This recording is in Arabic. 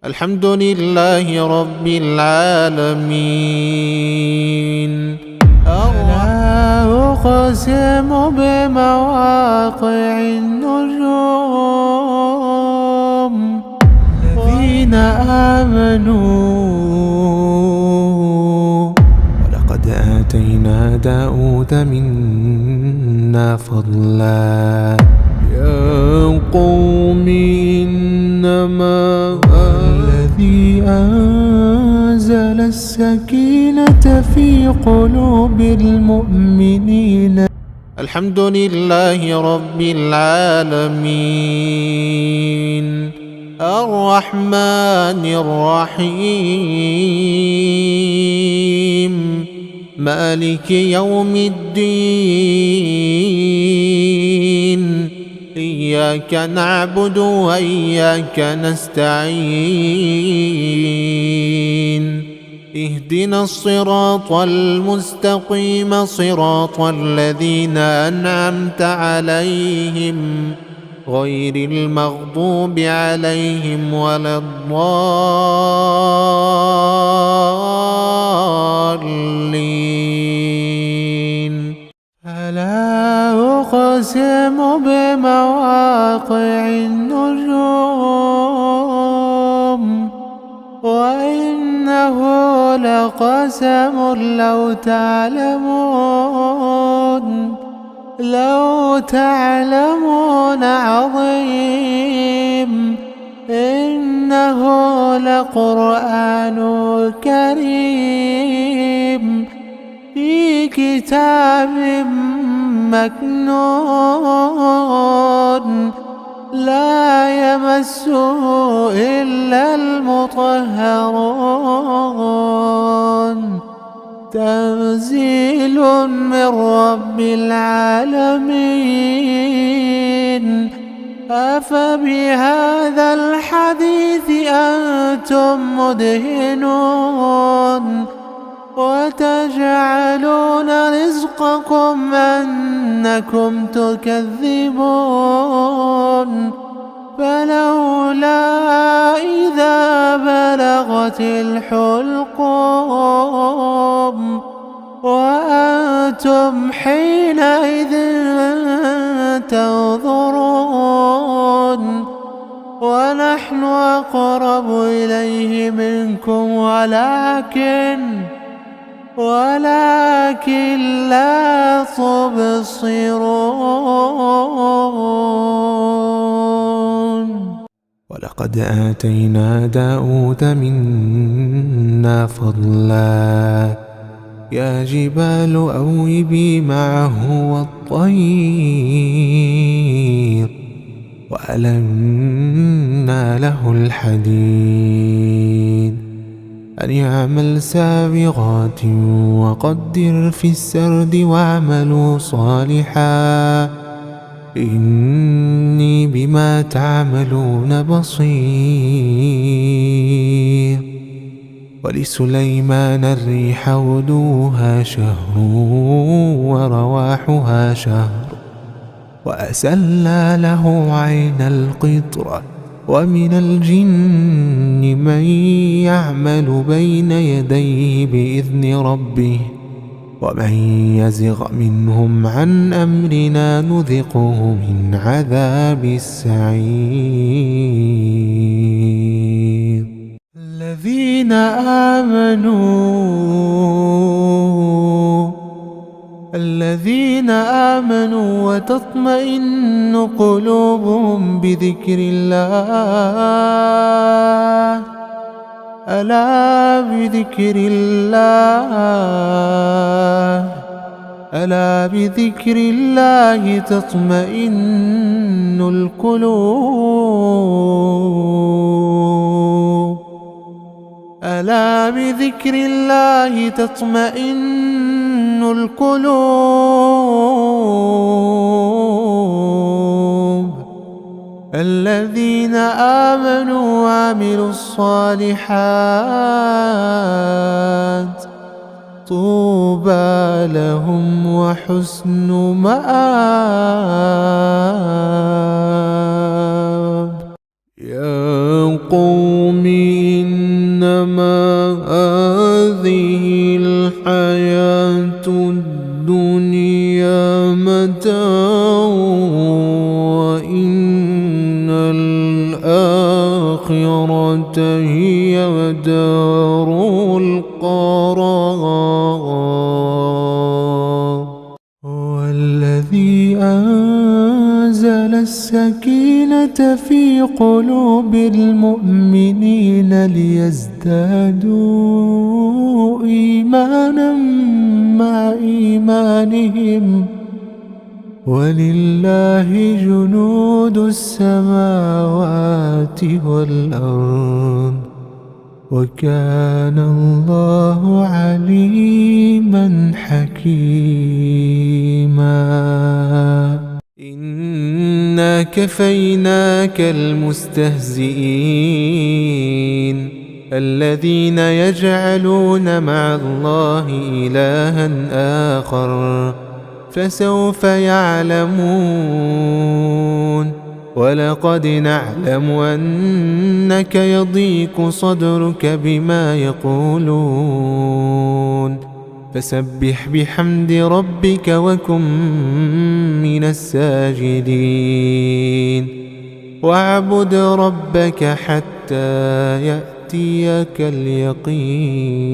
الحمد لله رب العالمين. لا أقسم بمواقع النجوم الذين آمنوا ولقد آتينا داود منا فضلا يا قوم إنما الذي أنزل السكينة في قلوب المؤمنين. الحمد لله رب العالمين الرحمن الرحيم مالك يوم الدين. إياك نعبد وإياك نستعين. اهدنا الصراط المستقيم صراط الذين أنعمت عليهم غير المغضوب عليهم ولا الضالين. فلا أقسم بمواقع النجوم وإنه لقسم لو تعلمون عظيم. إنه لقرآن كريم في كتاب مكنون لا يمسه إلا المطهرون. تنزيل من رب العالمين. أفبهذا الحديث أنتم مدهنون وتجعلون رزقكم أنكم تكذبون. فلولا إذا بلغت الحلقوم وأنتم حينئذ تنظرون ونحن أقرب إليه منكم ولكن لا تبصرون. ولقد آتينا داود منا فضلا يا جبال أوبي معه والطير وألنا له الحديد أن يعمل سابغات وقدر في السرد واعملوا صالحا إني بما تعملون بصير. ولسليمان الريح غدوها شهر ورواحها شهر وأسلنا له عين القطر ومن الجن من يعمل بين يديه بإذن ربه ومن يزغ منهم عن أمرنا نذقه من عذاب السعير. الذين آمنوا وتطمئن قلوبهم بذكر الله. ألا بذكر الله تطمئن القلوب. ألا بذكر الله تطمئن القلوب. الذين آمنوا وعملوا الصالحات طوبى لهم وحسن مآب. يا قوم إنما هذه الحياة الدنيا متاع وإن الآخرة هي دار القرار. والذي أنزل السكينة في قلوب المؤمنين ليزدادوا إيمانا مع إيمانهم ولله جنود السماوات والأرض وكان الله عليما حكيما. إنا كفيناك المستهزئين الذين يجعلون مع الله إلها آخر فسوف يعلمون. ولقد نعلم أنك يضيق صدرك بما يقولون فسبح بحمد ربك وكن من الساجدين واعبد ربك حتى يأتيك اليقين.